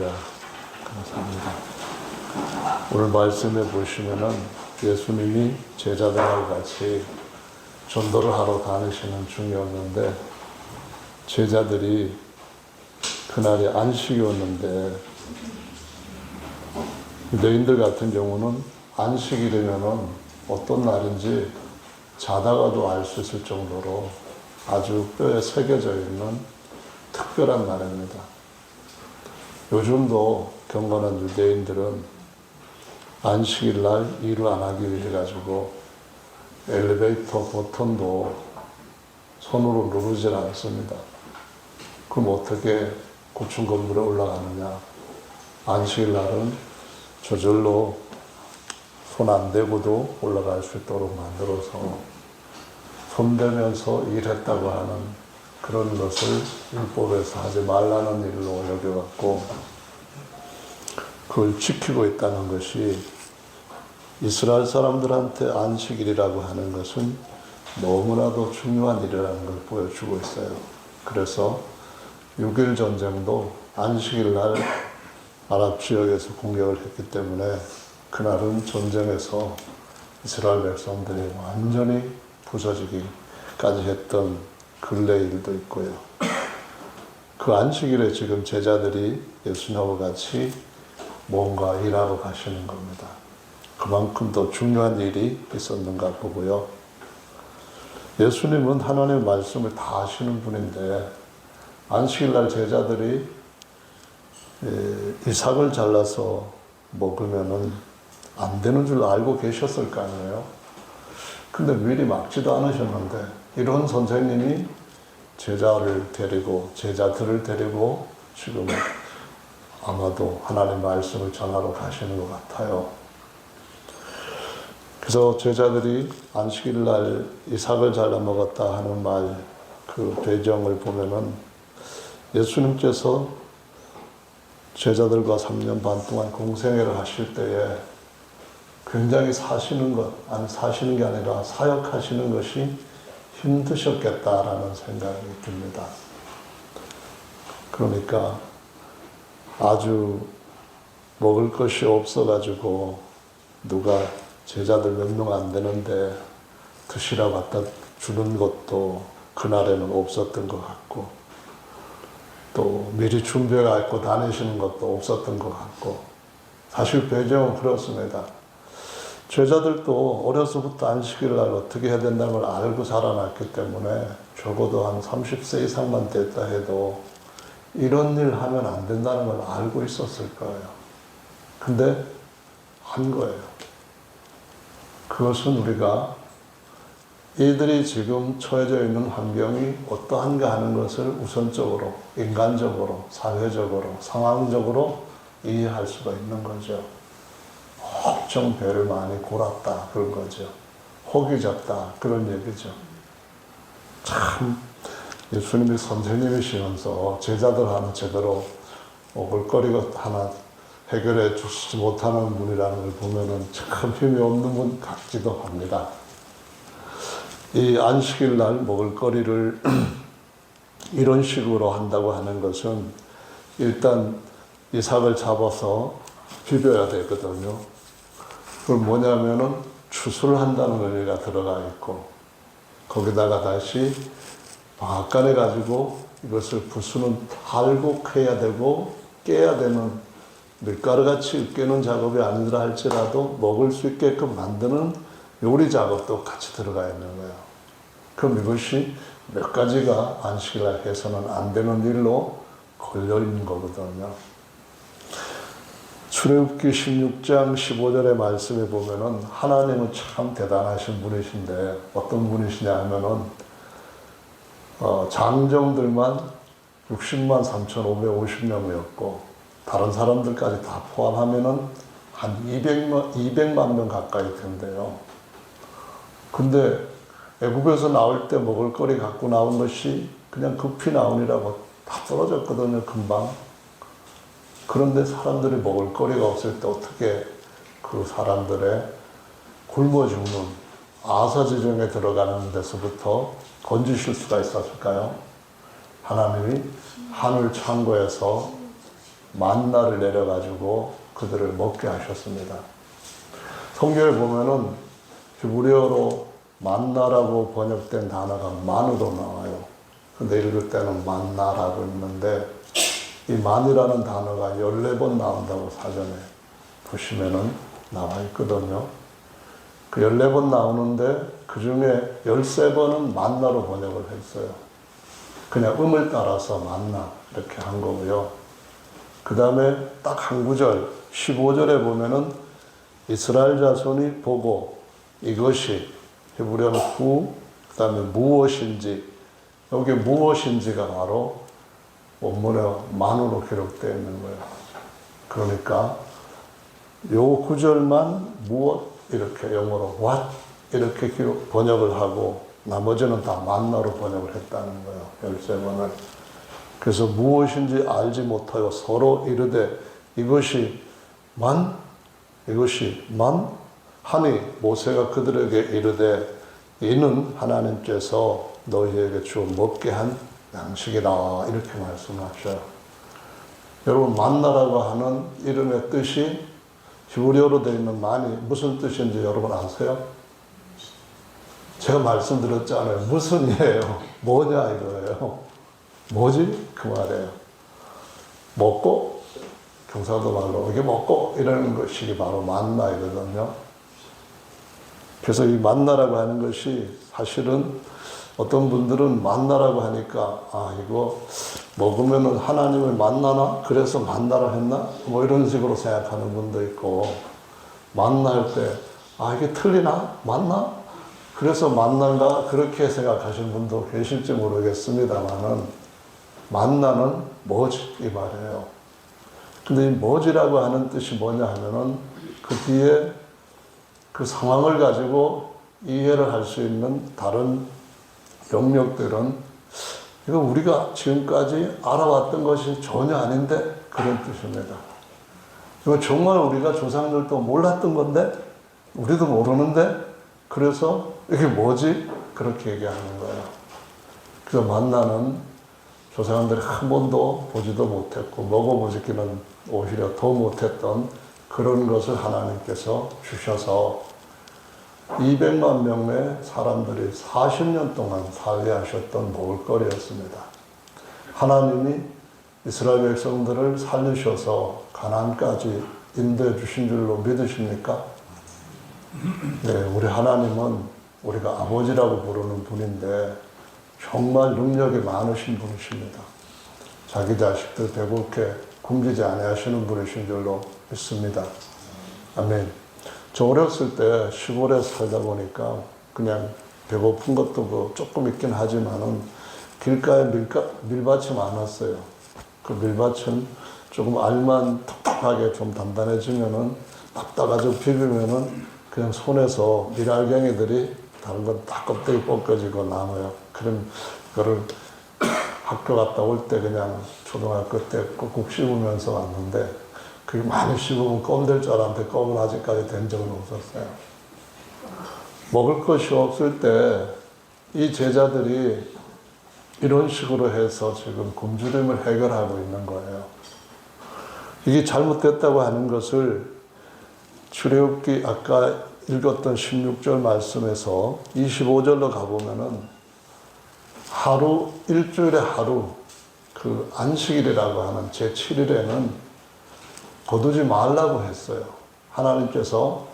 할렐루야. 감사합니다. 오늘 말씀에 보시면은 예수님이 제자들하고 같이 전도를 하러 다니시는 중이었는데 제자들이 그날이 안식이었는데 유대인들 같은 경우는 안식일이면은 어떤 날인지 자다가도 알 수 있을 정도로 아주 뼈에 새겨져 있는 특별한 날입니다. 요즘도 경건한 유대인들은 안식일 날 일을 안 하기 위해 가지고 엘리베이터 버튼도 손으로 누르질 않습니다. 그럼 어떻게 고층 건물에 올라가느냐? 안식일 날은 저절로 손 안 대고도 올라갈 수 있도록 만들어서 손대면서 일했다고 하는 그런 것을 율법에서 하지 말라는 일로 여겨갖고 그걸 지키고 있다는 것이 이스라엘 사람들한테 안식일이라고 하는 것은 너무나도 중요한 일이라는 걸 보여주고 있어요. 그래서 6.1 전쟁도 안식일 날 아랍 지역에서 공격을 했기 때문에 그날은 전쟁에서 이스라엘 백성들이 완전히 부서지기까지 했던 근래 일도 있고요. 그 안식일에 지금 제자들이 예수님하고 같이 뭔가 일하러 가시는 겁니다. 그만큼 더 중요한 일이 있었는가 보고요. 예수님은 하나님의 말씀을 다 하시는 분인데 안식일 날 제자들이 이삭을 잘라서 먹으면은 안 되는 줄 알고 계셨을 거 아니에요. 근데 미리 막지도 않으셨는데 이런 선생님이 제자들을 데리고 지금 아마도 하나님의 말씀을 전하러 가시는 것 같아요. 그래서 제자들이 안식일 날 이삭을 잘라 먹었다 하는 말, 그 배경을 보면은 예수님께서 제자들과 3년 반 동안 공생애를 하실 때에 굉장히 사시는 게 아니라 사역하시는 것이 힘드셨겠다라는 생각이 듭니다. 그러니까 아주 먹을 것이 없어가지고 누가 제자들 몇 명 안 되는데 드시라고 갖다 주는 것도 그날에는 없었던 것 같고 또 미리 준비해 갖고 다니시는 것도 없었던 것 같고 사실 배경은 그렇습니다. 제자들도 어려서부터 안식일 날 어떻게 해야 된다는 걸 알고 자라났기 때문에 적어도 한 30세 이상만 됐다 해도 이런 일 하면 안 된다는 걸 알고 있었을 거예요. 근데 한 거예요. 그것은 우리가 이들이 지금 처해져 있는 환경이 어떠한가 하는 것을 우선적으로, 인간적으로, 사회적으로, 상황적으로 이해할 수가 있는 거죠. 엄청 배를 많이 골았다 그런 거죠. 혹이 졌다 그런 얘기죠. 참 예수님이 선생님이시면서 제자들하고 제대로 먹을거리가 하나 해결해 주시지 못하는 분이라는 걸 보면은 참 힘이 없는 분 같기도 합니다. 이 안식일 날 먹을거리를 이런 식으로 한다고 하는 것은 일단 이삭을 잡아서 비벼야 되거든요. 그걸 뭐냐면은 추수를 한다는 의미가 들어가 있고 거기다가 다시 방앗간에 가지고 이것을 부수는 달고 캐야 되고 깨야 되는 밀가루같이 으깨는 작업이 아니라 할지라도 먹을 수 있게끔 만드는 요리 작업도 같이 들어가 있는 거예요. 그럼 이것이 몇 가지가 안식일날 해서는 안 되는 일로 걸려 있는 거거든요. 출애굽기 16장 15절의 말씀에 보면은 하나님은 참 대단하신 분이신데 어떤 분이시냐 하면은 장정들만 60만 3,550명이었고 다른 사람들까지 다 포함하면은 한 200만 명 가까이 된대요. 근데 애굽에서 나올 때 먹을 거리 갖고 나온 것이 그냥 급히 나오니라고 다 떨어졌거든요, 금방. 그런데 사람들이 먹을 거리가 없을 때 어떻게 그 사람들의 굶어 죽는 아사지정에 들어가는 데서부터 건지실 수가 있었을까요? 하나님이 하늘 창고에서 만나를 내려가지고 그들을 먹게 하셨습니다. 성경에 보면은 히브리어로 만나라고 번역된 단어가 만으로 나와요. 근데 읽을 때는 만나라고 읽는데 이 만이라는 단어가 14번 나온다고 사전에 보시면은 나와 있거든요. 그 14번 나오는데 그 중에 13번은 만나로 번역을 했어요. 그냥 음을 따라서 만나 이렇게 한 거고요. 그 다음에 딱 한 구절 15절에 보면은 이스라엘 자손이 보고 이것이 히브리어는 후, 그 다음에 무엇인지, 여기 무엇인지가 바로 원문에 만으로 기록되어 있는 거예요. 그러니까 요 구절만 무엇 이렇게 영어로 what 이렇게 번역을 하고 나머지는 다 만나로 번역을 했다는 거예요. 13번을. 그래서 무엇인지 알지 못하여 서로 이르되 이것이 만 하니 모세가 그들에게 이르되 이는 하나님께서 너희에게 주어 먹게 한 양식이다 이렇게 말씀하셔요. 여러분 만나라고 하는 이름의 뜻이 히브리어로 되어 있는 만이 무슨 뜻인지 여러분 아세요? 제가 말씀드렸잖아요. 무슨 이에요? 뭐냐 이거예요. 뭐지? 그 말이에요. 먹고 경상도 말로 이게 먹고 이러는 것이 바로 만나이거든요. 그래서 이 만나라고 하는 것이 사실은 어떤 분들은 만나라고 하니까 이거 먹으면은 하나님을 만나나? 그래서 만나라 했나? 뭐 이런 식으로 생각하는 분도 있고 만날 때 이게 틀리나? 맞나? 그래서 만난가? 그렇게 생각하시는 분도 계실지 모르겠습니다만은 만나는 뭐지? 이 말이에요. 근데 이 뭐지라고 하는 뜻이 뭐냐 하면은 그 뒤에 그 상황을 가지고 이해를 할 수 있는 다른 영역들은 이거 우리가 지금까지 알아왔던 것이 전혀 아닌데 그런 뜻입니다. 이거 정말 우리가 조상들도 몰랐던 건데 우리도 모르는데 그래서 이게 뭐지? 그렇게 얘기하는 거예요. 그래서 만나는 조상들이 한 번도 보지도 못했고 먹어보지기는 오히려 더 못했던 그런 것을 하나님께서 주셔서 200만 명의 사람들이 40년 동안 살게 하셨던 먹을거리였습니다. 하나님이 이스라엘 백성들을 살리셔서 가나안까지 인도해 주신 줄로 믿으십니까? 네, 우리 하나님은 우리가 아버지라고 부르는 분인데 정말 능력이 많으신 분이십니다. 자기 자식들 배고프게 굶기지 아니하시는 분이신 줄로 믿습니다. 아멘. 저 어렸을 때 시골에 살다 보니까 그냥 배고픈 것도 조금 있긴 하지만은 길가에 밀밭이 많았어요. 그 밀밭은 조금 알만 텁텁하게 좀 단단해지면은 납작아서 비비면은 그냥 손에서 밀알갱이들이 다른 건 다 껍데기 벗겨지고 남아요. 그럼 그거를 학교 갔다 올 때 그냥 초등학교 때 꾹꾹 씹으면서 왔는데 그게 많이 씹으면 껌 될 줄 알았는데 껌은 아직까지 된 적은 없었어요. 먹을 것이 없을 때 이 제자들이 이런 식으로 해서 지금 굶주림을 해결하고 있는 거예요. 이게 잘못됐다고 하는 것을 출애굽기 아까 읽었던 16절 말씀에서 25절로 가보면은 하루, 일주일에 하루, 그 안식일이라고 하는 제7일에는 거두지 말라고 했어요. 하나님께서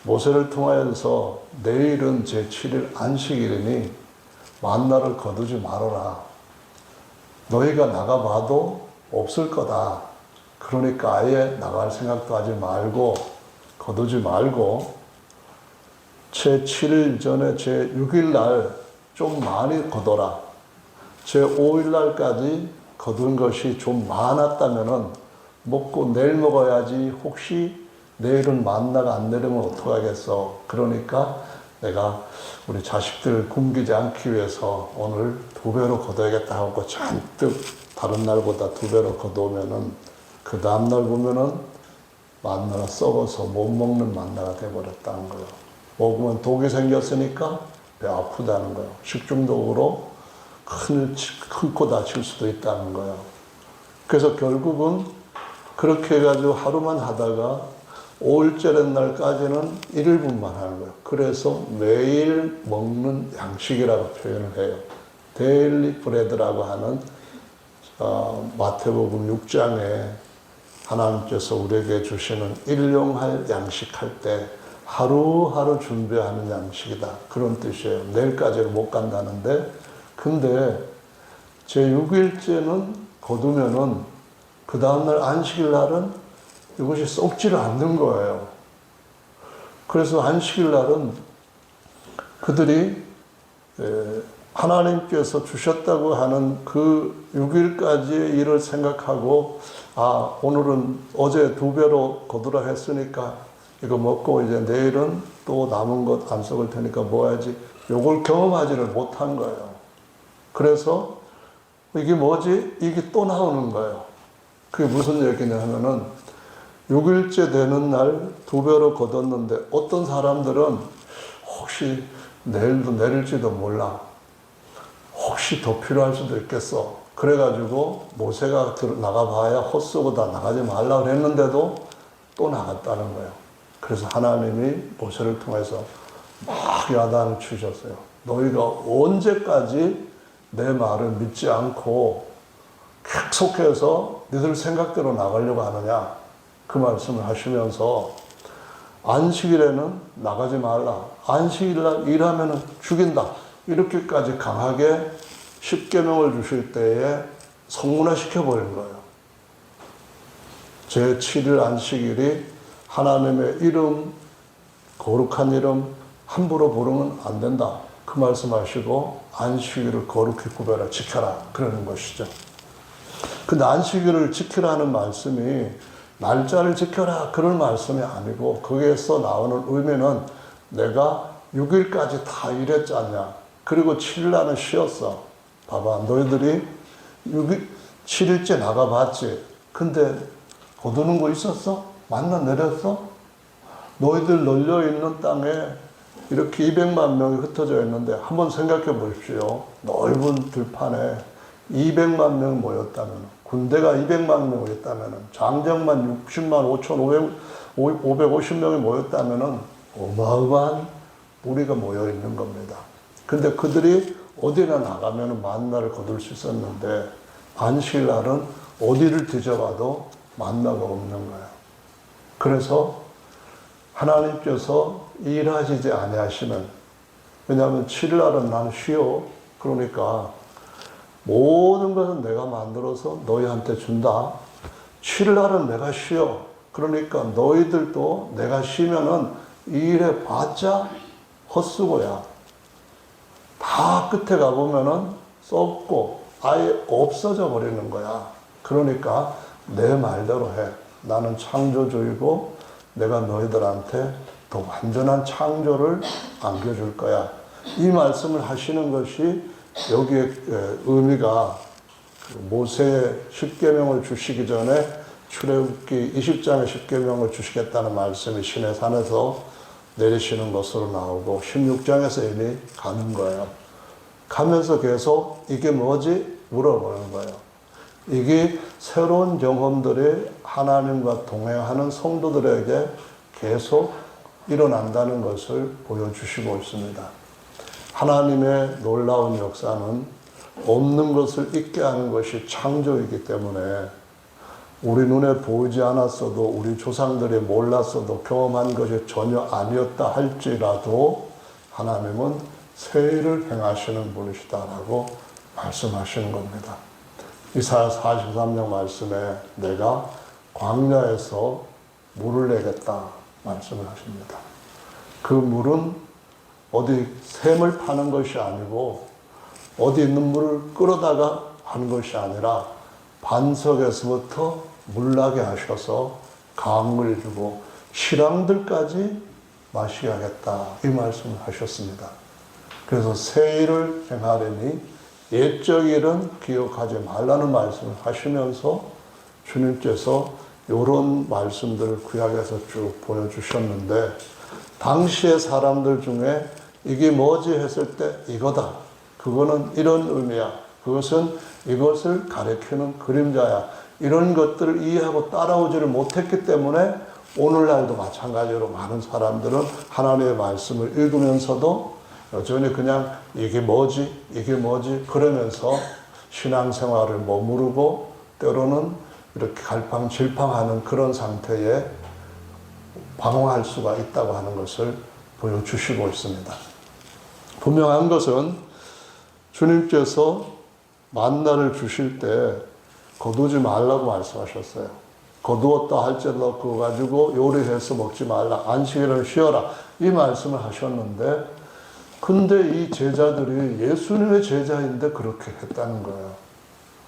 모세를 통하여서 내일은 제7일 안식일이니 만나를 거두지 말아라. 너희가 나가봐도 없을 거다. 그러니까 아예 나갈 생각도 하지 말고 거두지 말고 제7일 전에 제6일 날 좀 많이 거둬라. 제5일 날까지 거둔 것이 좀 많았다면은 먹고 내일 먹어야지 혹시 내일은 만나가 안 내리면 어떡하겠어. 그러니까 내가 우리 자식들 굶기지 않기 위해서 오늘 2배로 거둬야겠다 하고 잔뜩 다른 날보다 2배로 거두면은 그 다음날 보면은 만나가 썩어서 못 먹는 만나가 돼버렸다는 거예요. 먹으면 독이 생겼으니까 배 아프다는 거예요. 식중독으로 큰 코 다칠 수도 있다는 거예요. 그래서 결국은 그렇게 해가지고 하루만 하다가 5일째 된 날까지는 1일분만 하는 거예요. 그래서 매일 먹는 양식이라고 표현을 해요. 데일리 브레드라고 하는 마태복음 6장에 하나님께서 우리에게 주시는 일용할 양식할 때 하루하루 준비하는 양식이다. 그런 뜻이에요. 내일까지는 못 간다는데, 근데 제 6일째는 거두면은 그 다음날 안식일 날은 이것이 썩지를 않는 거예요. 그래서 안식일 날은 그들이 하나님께서 주셨다고 하는 그 6일까지의 일을 생각하고, 아, 오늘은 어제 2배로 거두라 했으니까 이거 먹고 이제 내일은 또 남은 것 안 썩을 테니까 먹어야지. 요걸 경험하지를 못한 거예요. 그래서 이게 뭐지? 이게 또 나오는 거예요. 그게 무슨 얘기냐 하면은 6일째 되는 날 2배로 거뒀는데 어떤 사람들은 혹시 내일도 내릴지도 몰라. 혹시 더 필요할 수도 있겠어. 그래가지고 모세가 나가봐야 헛수고 다 나가지 말라고 했는데도 또 나갔다는 거예요. 그래서 하나님이 모세를 통해서 막 야단을 치셨어요. 너희가 언제까지 내 말을 믿지 않고 계속해서 너희들 생각대로 나가려고 하느냐. 그 말씀을 하시면서 안식일에는 나가지 말라. 안식일날 일하면 죽인다. 이렇게까지 강하게 십계명을 주실 때에 성문화시켜버린 거예요. 제7일 안식일이 하나님의 이름, 거룩한 이름 함부로 부르면 안 된다. 그 말씀하시고 안식일을 거룩히 구별하라, 지켜라. 그러는 것이죠. 근데 안식일을 지키라는 말씀이 날짜를 지켜라 그런 말씀이 아니고, 거기에서 나오는 의미는 내가 6일까지 다 일했지 않냐. 그리고 7일 날은 쉬었어. 봐봐, 너희들이 7일째 나가봤지. 근데 거두는 거 있었어? 만나 내렸어? 너희들 널려있는 땅에 이렇게 200만 명이 흩어져 있는데 한번 생각해 보십시오. 넓은 들판에 200만 명 모였다면, 군대가 200만 명 모였다면, 장정만 60만 550명이 모였다면 어마어마한 무리가 모여 있는 겁니다. 근데 그들이 어디나 나가면 만나를 거둘 수 있었는데, 안식일 날은 어디를 뒤져봐도 만나가 없는 거예요. 그래서 하나님께서 일하시지 아니하시는, 왜냐하면 7일 날은 난 쉬어. 그러니까 모든 것은 내가 만들어서 너희한테 준다. 7일 날은 내가 쉬어. 그러니까 너희들도 내가 쉬면은 일해 봤자 헛수고야. 다 끝에 가보면은 썩고 아예 없어져 버리는 거야. 그러니까 내 말대로 해. 나는 창조주이고 내가 너희들한테 더 완전한 창조를 안겨줄 거야. 이 말씀을 하시는 것이 여기에 의미가, 모세의 십계명을 주시기 전에 출애굽기 20장의 십계명을 주시겠다는 말씀이 시내산에서 내리시는 것으로 나오고 16장에서 이미 가는 거예요. 가면서 계속 이게 뭐지? 물어보는 거예요. 이게 새로운 경험들이 하나님과 동행하는 성도들에게 계속 일어난다는 것을 보여주시고 있습니다. 하나님의 놀라운 역사는 없는 것을 있게 하는 것이 창조이기 때문에 우리 눈에 보이지 않았어도, 우리 조상들이 몰랐어도, 경험한 것이 전혀 아니었다 할지라도 하나님은 새 일을 행하시는 분이시다라고 말씀하시는 겁니다. 이사야 43장 말씀에 내가 광야에서 물을 내겠다 말씀을 하십니다. 그 물은 어디 샘을 파는 것이 아니고 어디 있는 물을 끌어다가 하는 것이 아니라 반석에서부터 물나게 하셔서 강을 주고 신앙들까지 마시게 하겠다 이 말씀을 하셨습니다. 그래서 새 일을 행하려니 옛적 일은 기억하지 말라는 말씀을 하시면서 주님께서 이런 말씀들을 구약에서 쭉 보여주셨는데, 당시의 사람들 중에 이게 뭐지 했을 때 이거다. 그거는 이런 의미야. 그것은 이것을 가리키는 그림자야. 이런 것들을 이해하고 따라오지를 못했기 때문에 오늘날도 마찬가지로 많은 사람들은 하나님의 말씀을 읽으면서도 여전히 그냥 이게 뭐지? 이게 뭐지? 그러면서 신앙생활을 머무르고 때로는 이렇게 갈팡질팡하는 그런 상태에 방황할 수가 있다고 하는 것을 보여주시고 있습니다. 분명한 것은 주님께서 만나를 주실 때 거두지 말라고 말씀하셨어요. 거두었다 할지라도 그거 가지고 요리해서 먹지 말라. 안식일을 쉬어라. 이 말씀을 하셨는데 근데 이 제자들이 예수님의 제자인데 그렇게 했다는 거예요.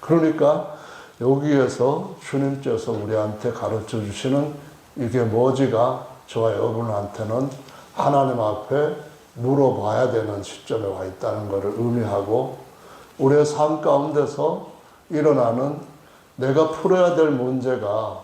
그러니까 여기에서 주님께서 우리한테 가르쳐 주시는 이게 뭐지가 저와 여러분한테는 하나님 앞에 물어봐야 되는 시점에 와 있다는 것을 의미하고 우리의 삶 가운데서 일어나는 내가 풀어야 될 문제가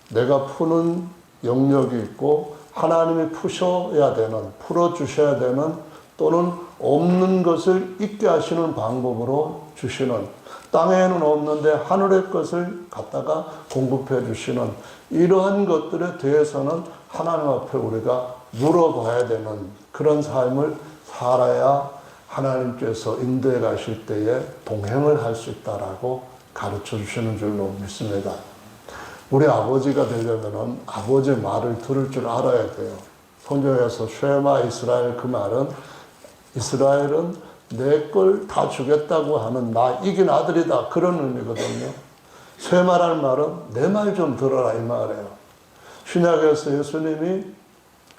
내가 푸는 영역이 있고 하나님이 푸셔야 되는, 풀어주셔야 되는 또는 없는 것을 있게 하시는 방법으로 주시는 땅에는 없는데 하늘의 것을 갖다가 공급해 주시는 이러한 것들에 대해서는 하나님 앞에 우리가 물어봐야 되는 그런 삶을 살아야 하나님께서 인도해 가실 때에 동행을 할 수 있다라고 가르쳐 주시는 줄로 믿습니다. 우리 아버지가 되려면 아버지의 말을 들을 줄 알아야 돼요. 성경에서 쉐마 이스라엘 그 말은 이스라엘은 내 걸 다 주겠다고 하는 나 이긴 아들이다 그런 의미거든요. 쉐마라는 말은 내 말 좀 들어라 이 말이에요. 신약에서 예수님이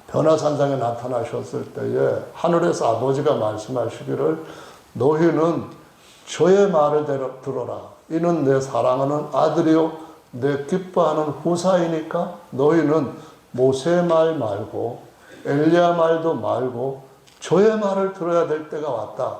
변화산상에 나타나셨을 때에 하늘에서 아버지가 말씀하시기를 너희는 저의 말을 들어라. 이는 내 사랑하는 아들이요 내 기뻐하는 후사이니까 너희는 모세의 말 말고 엘리야 말도 말고 저의 말을 들어야 될 때가 왔다.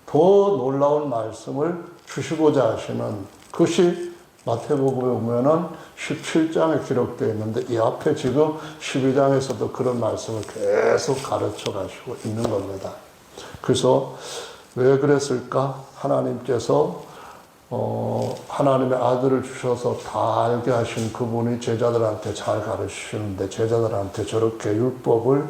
더 놀라운 말씀을 주시고자 하시는 것이 마태복음에 보면은 17장에 기록되어 있는데 이 앞에 지금 12장에서도 그런 말씀을 계속 가르쳐 가시고 있는 겁니다. 그래서 왜 그랬을까? 하나님께서 하나님의 아들을 주셔서 다 알게 하신 그분이 제자들한테 잘 가르치시는데 제자들한테 저렇게 율법을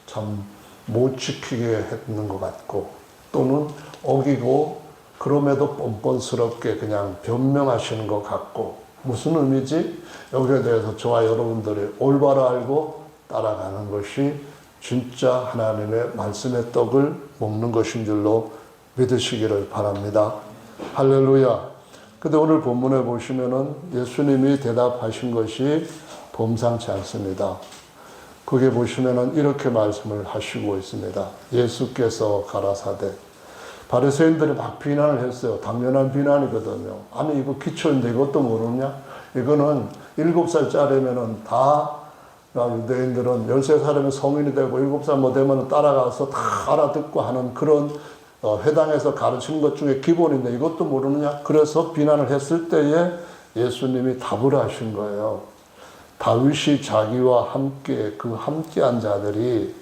참 못 지키게 했는 것 같고 또는 어기고 그럼에도 뻔뻔스럽게 그냥 변명하시는 것 같고 무슨 의미지? 여기에 대해서 저와 여러분들이 올바로 알고 따라가는 것이 진짜 하나님의 말씀의 떡을 먹는 것인 줄로 믿으시기를 바랍니다. 할렐루야. 근데 오늘 본문에 보시면은 예수님이 대답하신 것이 범상치 않습니다. 거기에 보시면은 이렇게 말씀을 하시고 있습니다. 예수께서 가라사대 바리새인들이 막 비난을 했어요. 당연한 비난이거든요. 아니 이거 기초인데 이것도 모르냐? 이거는 7살짜리면은 다 유대인들은 13살이면 성인이 되고 7살 뭐 되면 따라가서 다 알아듣고 하는 그런 회당에서 가르친 것 중에 기본인데 이것도 모르느냐? 그래서 비난을 했을 때에 예수님이 답을 하신 거예요. 다윗이 자기와 함께 그 함께한 자들이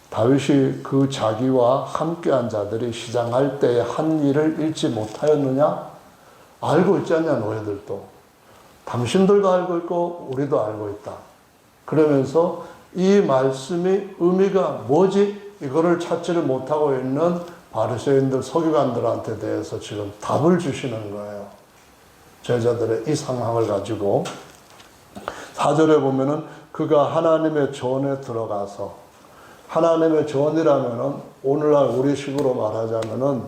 다윗이 그 자기와 함께한 자들이 시장할 때에 한 일을 잃지 못하였느냐? 알고 있지 않냐 너희들도. 당신들도 알고 있고 우리도 알고 있다. 그러면서 이 말씀이 의미가 뭐지? 이거를 찾지를 못하고 있는 바리새인들 서기관들한테 대해서 지금 답을 주시는 거예요. 제자들의 이 상황을 가지고 4절에 보면은 그가 하나님의 전에 들어가서 하나님의 전이라면은 오늘날 우리식으로 말하자면은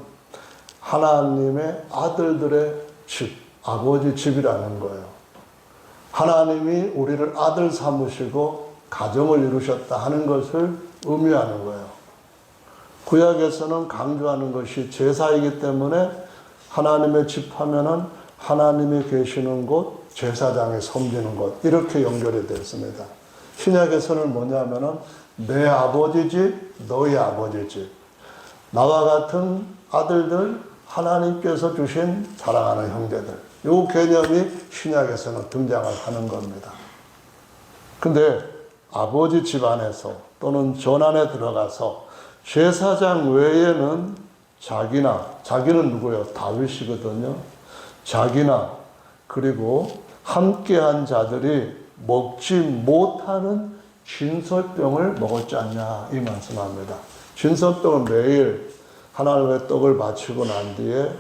하나님의 아들들의 집, 아버지 집이라는 거예요. 하나님이 우리를 아들 삼으시고 가정을 이루셨다 하는 것을 의미하는 거예요. 구약에서는 강조하는 것이 제사이기 때문에 하나님의 집 하면은 하나님이 계시는 곳, 제사장이 섬기는 곳 이렇게 연결이 됐습니다. 신약에서는 뭐냐면은 내 아버지 집, 너희 아버지 집. 나와 같은 아들들, 하나님께서 주신 사랑하는 형제들. 이 개념이 신약에서는 등장을 하는 겁니다. 근데 아버지 집안에서 또는 전 안에 들어가서 제사장 외에는 자기는 누구예요? 다윗이거든요. 자기나 그리고 함께한 자들이 먹지 못하는 진설병을 먹었지 않냐 이 말씀합니다. 진설병은 매일 하나님의 떡을 바치고 난 뒤에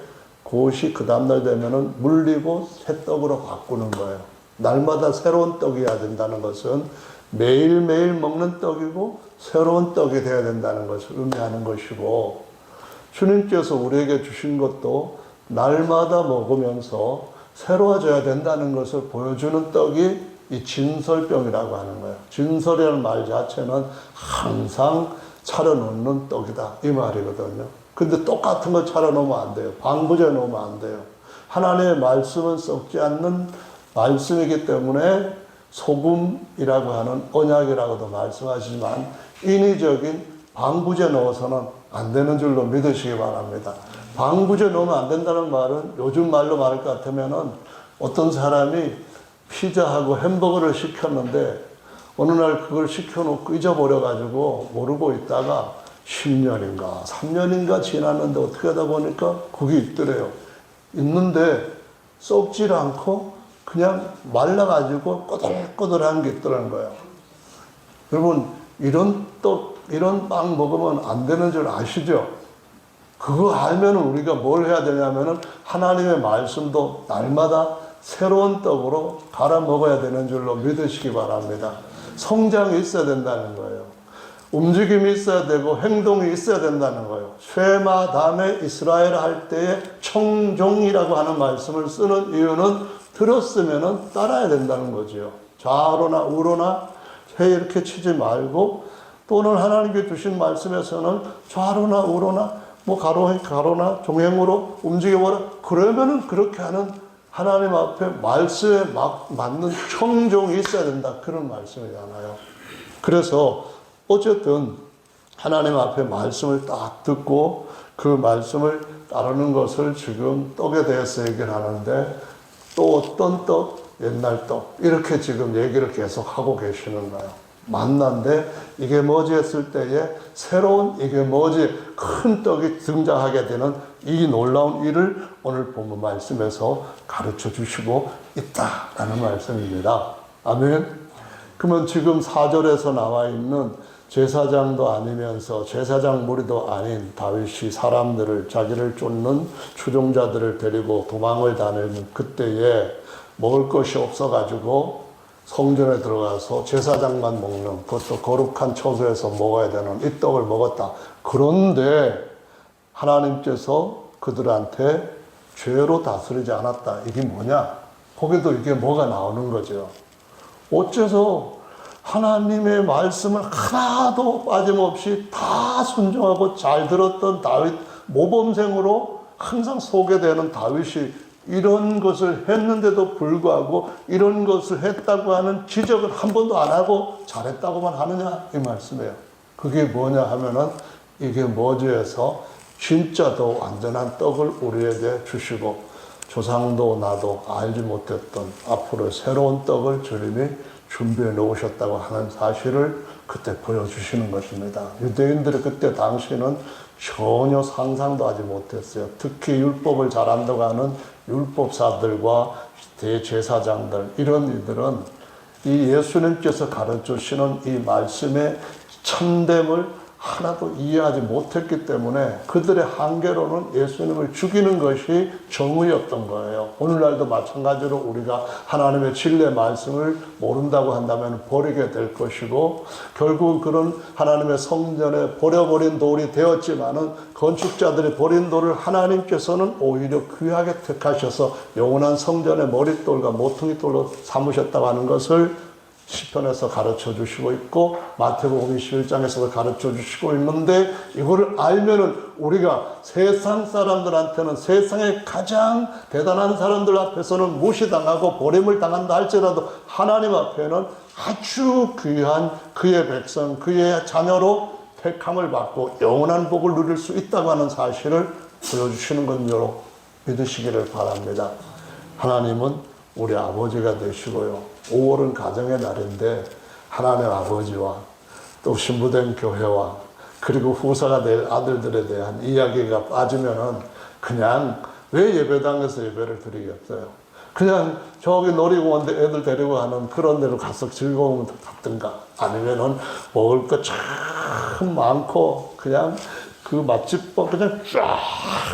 그것이 그 다음날 되면은 물리고 새 떡으로 바꾸는 거예요. 날마다 새로운 떡이어야 된다는 것은 매일매일 먹는 떡이고 새로운 떡이 되어야 된다는 것을 의미하는 것이고, 주님께서 우리에게 주신 것도 날마다 먹으면서 새로워져야 된다는 것을 보여주는 떡이 이 진설병이라고 하는 거예요. 진설이라는 말 자체는 항상 차려놓는 떡이다 이 말이거든요. 근데 똑같은 거 차려놓으면 안 돼요. 방부제 놓으면 안 돼요. 하나님의 말씀은 썩지 않는 말씀이기 때문에 소금이라고 하는 언약이라고도 말씀하시지만 인위적인 방부제 넣어서는 안 되는 줄로 믿으시기 바랍니다. 방부제 넣으면 안 된다는 말은 요즘 말로 말할 것 같으면은 어떤 사람이 피자하고 햄버거를 시켰는데 어느 날 그걸 시켜놓고 잊어버려가지고 모르고 있다가 10년인가 3년인가 지났는데 어떻게 하다 보니까 그게 있더래요. 있는데 썩질 않고 그냥 말라가지고 꼬들꼬들한 게 있더라는 거예요. 여러분 이런 떡, 이런 빵 먹으면 안 되는 줄 아시죠? 그거 알면 우리가 뭘 해야 되냐면은 하나님의 말씀도 날마다 새로운 떡으로 갈아 먹어야 되는 줄로 믿으시기 바랍니다. 성장이 있어야 된다는 거예요. 움직임이 있어야 되고 행동이 있어야 된다는 거예요. 쇠마 다음에 이스라엘 할 때에 청종이라고 하는 말씀을 쓰는 이유는 들었으면 따라야 된다는 거죠. 좌로나 우로나 회 이렇게 치지 말고, 또는 하나님께 주신 말씀에서는 좌로나 우로나 뭐 가로나 종행으로 움직여보라. 그러면은 그렇게 하는 하나님 앞에 말씀에 맞는 청종이 있어야 된다. 그런 말씀이잖아요. 그래서 어쨌든 하나님 앞에 말씀을 딱 듣고 그 말씀을 따르는 것을 지금 떡에 대해서 얘기를 하는데, 또 어떤 떡? 옛날 떡. 이렇게 지금 얘기를 계속 하고 계시는 거예요. 만난데 이게 뭐지 했을 때에 새로운 이게 뭐지 큰 떡이 등장하게 되는 이 놀라운 일을 오늘 본문 말씀에서 가르쳐 주시고 있다라는 말씀입니다. 아멘. 그러면 지금 4절에서 나와 있는 제사장도 아니면서 제사장 무리도 아닌 다윗이 사람들을, 자기를 쫓는 추종자들을 데리고 도망을 다니는 그때에 먹을 것이 없어가지고 성전에 들어가서 제사장만 먹는, 그것도 거룩한 처소에서 먹어야 되는 이 떡을 먹었다. 그런데 하나님께서 그들한테 죄로 다스리지 않았다. 이게 뭐냐? 거기도 이게 뭐가 나오는 거죠. 어째서 하나님의 말씀을 하나도 빠짐없이 다 순종하고 잘 들었던 다윗, 모범생으로 항상 소개되는 다윗이 이런 것을 했는데도 불구하고 이런 것을 했다고 하는 지적을 한 번도 안 하고 잘했다고만 하느냐 이 말씀이에요. 그게 뭐냐 하면은 이게 뭐지 해서 진짜 더 완전한 떡을 우리에게 주시고 조상도 나도 알지 못했던 앞으로 새로운 떡을 주님이 준비해 놓으셨다고 하는 사실을 그때 보여주시는 것입니다. 유대인들이 그때 당시는 전혀 상상도 하지 못했어요. 특히 율법을 잘한다고 하는 율법사들과 대제사장들, 이런 이들은 이 예수님께서 가르쳐 주시는 이 말씀의 참됨을 하나도 이해하지 못했기 때문에 그들의 한계로는 예수님을 죽이는 것이 정의였던 거예요. 오늘날도 마찬가지로 우리가 하나님의 진리 말씀을 모른다고 한다면 버리게 될 것이고, 결국 그런 하나님의 성전에 버려버린 돌이 되었지만은 건축자들이 버린 돌을 하나님께서는 오히려 귀하게 택하셔서 영원한 성전의 머릿돌과 모퉁이돌로 삼으셨다고 하는 것을 시편에서 가르쳐 주시고 있고 마태복음 21장에서도 가르쳐 주시고 있는데, 이거를 알면은 우리가 세상 사람들한테는, 세상의 가장 대단한 사람들 앞에서는 무시당하고 버림을 당한다 할지라도 하나님 앞에는 아주 귀한 그의 백성, 그의 자녀로 택함을 받고 영원한 복을 누릴 수 있다고 하는 사실을 보여주시는 것으로 믿으시기를 바랍니다. 하나님은 우리 아버지가 되시고요. 5월은 가정의 날인데 하나님 아버지와 또 신부된 교회와 그리고 후사가 될 아들들에 대한 이야기가 빠지면은 그냥 왜 예배당에서 예배를 드리겠어요? 그냥 저기 놀이공원 애들 데리고 가는 그런 데로 가서 즐거움을 갖든가, 아니면은 먹을 거 참 많고 그냥 그 맛집법 그냥 쫙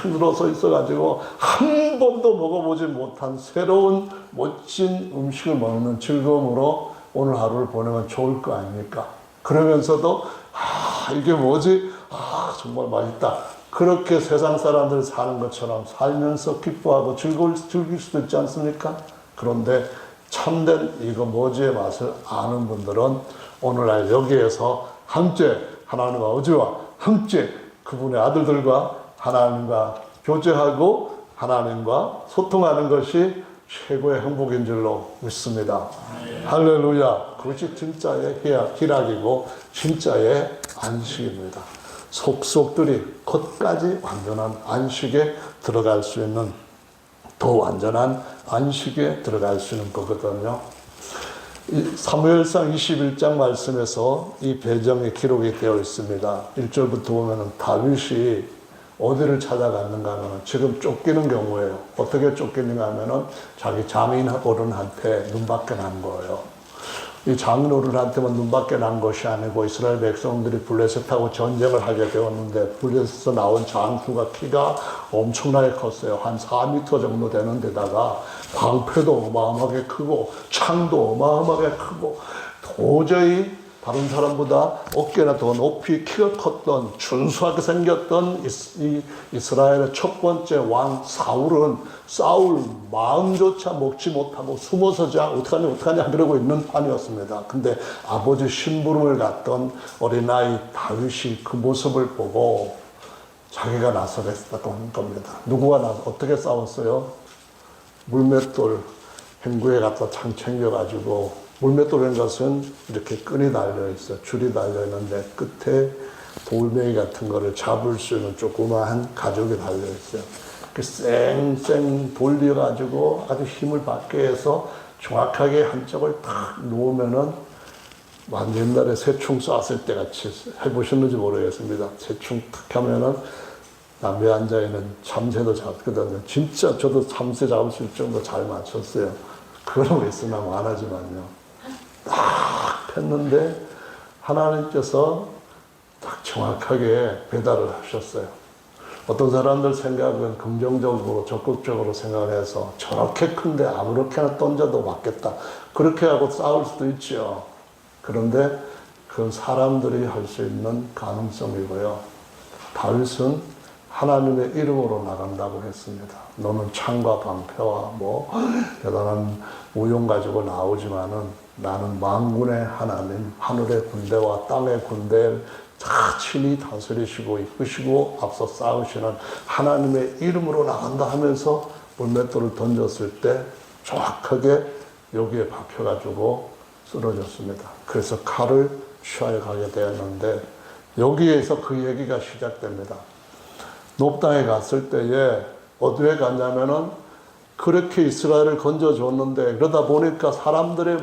늘어서 있어가지고 한 번도 먹어보지 못한 새로운 멋진 음식을 먹는 즐거움으로 오늘 하루를 보내면 좋을 거 아닙니까? 그러면서도 이게 뭐지? 정말 맛있다. 그렇게 세상 사람들 사는 것처럼 살면서 기뻐하고 즐길 수도 있지 않습니까? 그런데 참된 이거 뭐지의 맛을 아는 분들은 오늘날 여기에서 함께 하나님 아버지와 함께 그분의 아들들과 하나님과 교제하고 하나님과 소통하는 것이 최고의 행복인 줄로 믿습니다. 할렐루야. 그것이 진짜의 희락이고 진짜의 안식입니다. 속속들이 끝까지 완전한 안식에 들어갈 수 있는, 더 완전한 안식에 들어갈 수 있는 거거든요. 사무엘상 21장 말씀에서 이 배경의 기록이 되어 있습니다. 1절부터 보면은 다윗이 어디를 찾아갔는가 하면 지금 쫓기는 경우에요. 어떻게 쫓기는가 하면은 자기 장인 어른한테 눈밖에 난 거예요. 이 장인 어른한테만 눈밖에 난 것이 아니고 이스라엘 백성들이 블레셋하고 전쟁을 하게 되었는데 블레셋에서 나온 장수가 키가 엄청나게 컸어요. 한 4m 정도 되는 데다가 방패도 어마어마하게 크고 창도 어마어마하게 크고 도저히 다른 사람보다 어깨나 더 높이 키가 컸던 준수하게 생겼던 이 이스라엘의 첫 번째 왕 사울은 싸울 마음조차 먹지 못하고 숨어서 어떡하냐 그러고 있는 판이었습니다. 근데 아버지 심부름을 갔던 어린아이 다윗이 그 모습을 보고 자기가 나서겠다는 겁니다. 어떻게 싸웠어요? 물맷돌 행구에 갖다 창 챙겨가지고, 물맷돌이라는 것은 이렇게 끈이 달려있어, 줄이 달려있는데 끝에 돌멩이 같은 거를 잡을 수 있는 조그마한 가죽이 달려있어요. 그 쌩쌩 돌려가지고 아주 힘을 받게 해서 정확하게 한쪽을 탁 놓으면은 옛날에 새충 쐈을 때 같이 해보셨는지 모르겠습니다. 새충 탁 하면은 남에 앉아있는 참새도 잡거든요. 진짜 저도 참새 잡을 수 있을 정도 잘 맞췄어요. 그런 거 있으나 안 하지만요. 딱 했는데 하나님께서 딱 정확하게 배달을 하셨어요. 어떤 사람들 생각은 긍정적으로 적극적으로 생각해서 저렇게 큰데 아무렇게나 던져도 맞겠다, 그렇게 하고 싸울 수도 있죠. 그런데 그건 사람들이 할 수 있는 가능성이고요. 다윗은 하나님의 이름으로 나간다고 했습니다. 너는 창과 방패와 대단한 우용 가지고 나오지만은 나는 만군의 하나님, 하늘의 군대와 땅의 군대를 다 친히 다스리시고 이끄시고 앞서 싸우시는 하나님의 이름으로 나간다 하면서 물맷돌을 던졌을 때 정확하게 여기에 박혀가지고 쓰러졌습니다. 그래서 칼을 취하여 가게 되었는데 여기에서 그 얘기가 시작됩니다. 높당에 갔을 때에 어디에 갔냐면은 그렇게 이스라엘을 건져줬는데, 그러다 보니까 사람들이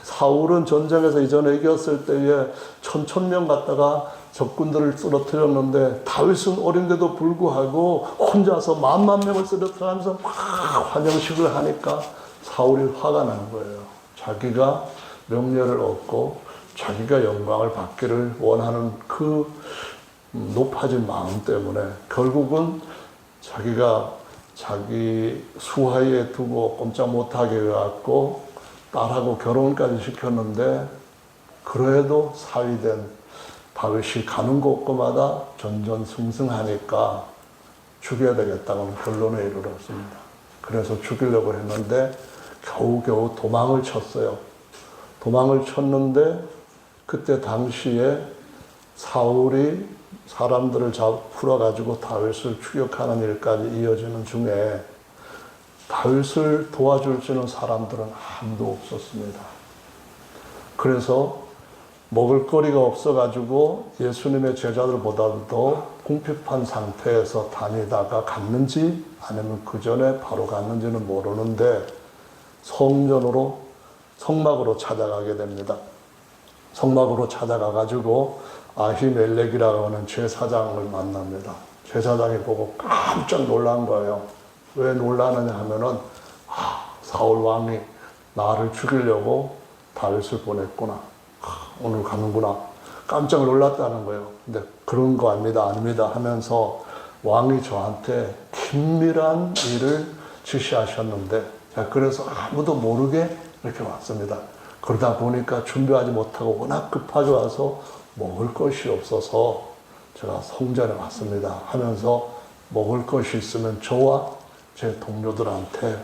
사울은 전쟁에서 이전에 이겼을 때에 1,000명 갔다가 적군들을 쓰러뜨렸는데 다윗은 어린데도 불구하고 혼자서 10,000명을 쓰러뜨리면서 막 환영식을 하니까 사울이 화가 난 거예요. 자기가 명예를 얻고 자기가 영광을 받기를 원하는 그 높아진 마음 때문에 결국은 자기가 자기 수하에 두고 꼼짝 못하게 해갖고 딸하고 결혼까지 시켰는데, 그래도 사위된 다윗이 가는 곳마다 전전승승하니까 죽여야 되겠다는 결론에 이르렀습니다. 그래서 죽이려고 했는데 겨우겨우 도망을 쳤어요. 도망을 쳤는데 그때 당시에 사울이 사람들을 풀어가지고 다윗을 추격하는 일까지 이어지는 중에 다윗을 도와줄 수 있는 사람들은 아무도 없었습니다. 그래서 먹을거리가 없어가지고 예수님의 제자들보다도 더 궁핍한 상태에서 다니다가 갔는지 아니면 그 전에 바로 갔는지는 모르는데 성막으로 찾아가게 됩니다. 성막으로 찾아가가지고 아히멜렉이라고 하는 제사장을 만납니다. 제사장이 보고 깜짝 놀란 거예요. 왜 놀라느냐 하면은 사울 왕이 나를 죽이려고 다윗을 보냈구나. 오늘 가는구나. 깜짝 놀랐다는 거예요. 근데 그런 거 아닙니다 하면서 왕이 저한테 긴밀한 일을 지시하셨는데, 그래서 아무도 모르게 이렇게 왔습니다. 그러다 보니까 준비하지 못하고 워낙 급하게 와서 먹을 것이 없어서 제가 성전에 왔습니다 하면서, 먹을 것이 있으면 저와 제 동료들한테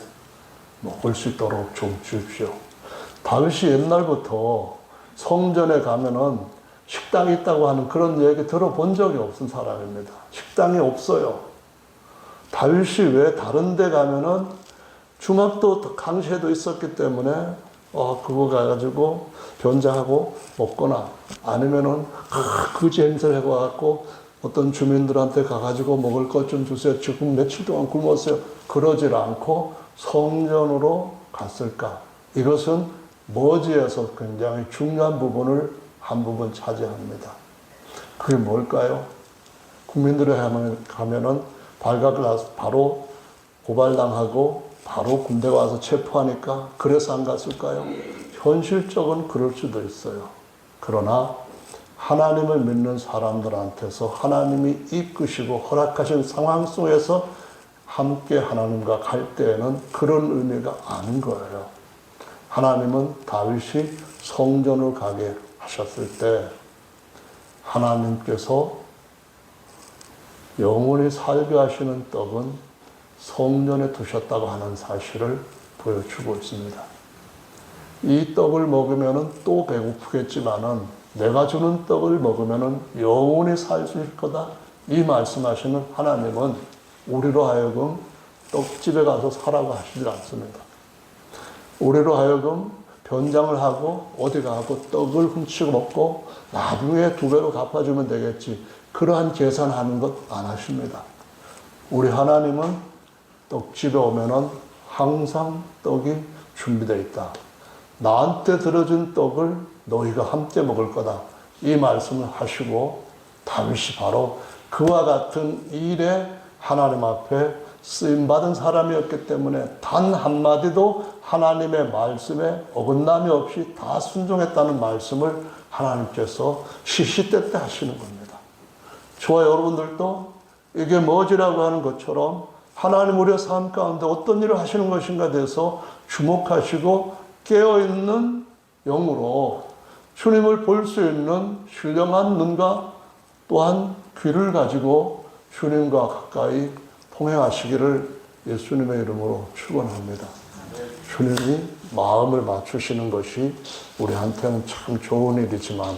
먹을 수 있도록 좀 주십시오. 다윗이 옛날부터 성전에 가면은 식당이 있다고 하는 그런 얘기 들어본 적이 없은 사람입니다. 식당이 없어요. 다윗이 왜 다른 데 가면은 주막도 강시에도 있었기 때문에 그거 가가지고 변장하고 먹거나, 아니면은 그지 행세를 해가지고 어떤 주민들한테 가가지고 먹을 것 좀 주세요. 지금 며칠 동안 굶었어요. 그러질 않고 성전으로 갔을까? 이것은 머지에서 굉장히 중요한 부분을 한 부분 차지합니다. 그게 뭘까요? 국민들에 가면은 발각을 나서 바로 고발당하고 바로 군대 와서 체포하니까 그래서 안 갔을까요? 현실적은 그럴 수도 있어요. 그러나 하나님을 믿는 사람들한테서 하나님이 이끄시고 허락하신 상황 속에서 함께 하나님과 갈 때에는 그런 의미가 아닌 거예요. 하나님은 다윗이 성전을 가게 하셨을 때 하나님께서 영원히 살게 하시는 떡은 성전에 두셨다고 하는 사실을 보여주고 있습니다. 이 떡을 먹으면 또 배고프겠지만은 내가 주는 떡을 먹으면 영원히 살 수 있을 거다. 이 말씀하시는 하나님은 우리로 하여금 떡집에 가서 사라고 하시지 않습니다. 우리로 하여금 변장을 하고 어디 가고 떡을 훔치고 먹고 나중에 2배로 갚아주면 되겠지, 그러한 계산하는 것 안 하십니다. 우리 하나님은 떡집에 오면은 항상 떡이 준비되어 있다. 나한테 들어준 떡을 너희가 함께 먹을 거다. 이 말씀을 하시고 다윗이 바로 그와 같은 일에 하나님 앞에 쓰임받은 사람이었기 때문에 단 한마디도 하나님의 말씀에 어긋남이 없이 다 순종했다는 말씀을 하나님께서 시시때때 하시는 겁니다. 저와 여러분들도 이게 뭐지라고 하는 것처럼 하나님 우리의 삶 가운데 어떤 일을 하시는 것인가 돼서 주목하시고 깨어있는 영으로 주님을 볼 수 있는 신령한 눈과 또한 귀를 가지고 주님과 가까이 통행하시기를 예수님의 이름으로 축원합니다. 주님이 마음을 맞추시는 것이 우리한테는 참 좋은 일이지만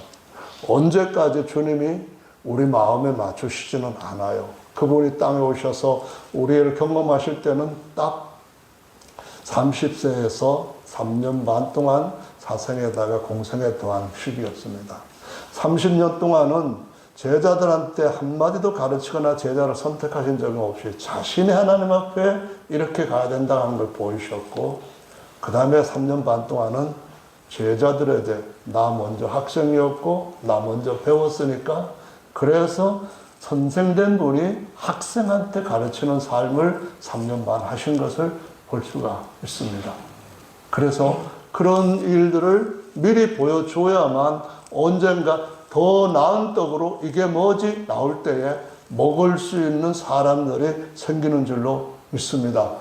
언제까지 주님이 우리 마음에 맞추시지는 않아요. 그분이 땅에 오셔서 우리를 경험하실 때는 딱 30세에서 3년 반 동안 사생에다가 공생에 더한 시기였습니다. 30년 동안은 제자들한테 한마디도 가르치거나 제자를 선택하신 적은 없이 자신이 하나님 앞에 이렇게 가야 된다는 걸 보이셨고, 그 다음에 3년 반 동안은 제자들에게 나 먼저 학생이었고 나 먼저 배웠으니까, 그래서 선생된 분이 학생한테 가르치는 삶을 3년 반 하신 것을 볼 수가 있습니다. 그래서 그런 일들을 미리 보여줘야만 언젠가 더 나은 떡으로 이게 뭐지? 나올 때에 먹을 수 있는 사람들이 생기는 줄로 믿습니다.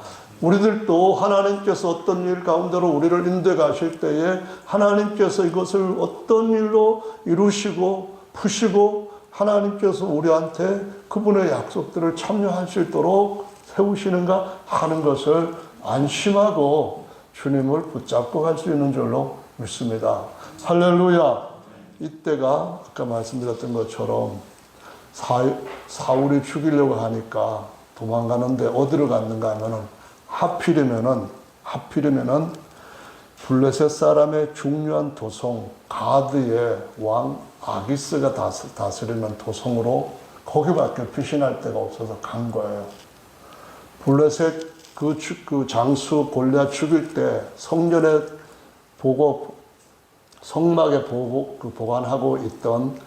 우리들도 하나님께서 어떤 일 가운데로 우리를 인도해 가실 때에 하나님께서 이것을 어떤 일로 이루시고 푸시고 하나님께서 우리한테 그분의 약속들을 참여할 수 있도록 세우시는가 하는 것을 안심하고 주님을 붙잡고 갈 수 있는 줄로 믿습니다. 할렐루야. 이때가 아까 말씀드렸던 것처럼 사울이 죽이려고 하니까 도망가는데 어디로 갔는가 하면은 하필이면은 블레셋 사람의 중요한 도성 가드의 왕 아기스가 다스리는 도성으로, 거기밖에 피신할 데가 없어서 간 거예요. 블레셋 그 장수 골리앗 죽일 때 성전에 보고 성막에 보관하고 있던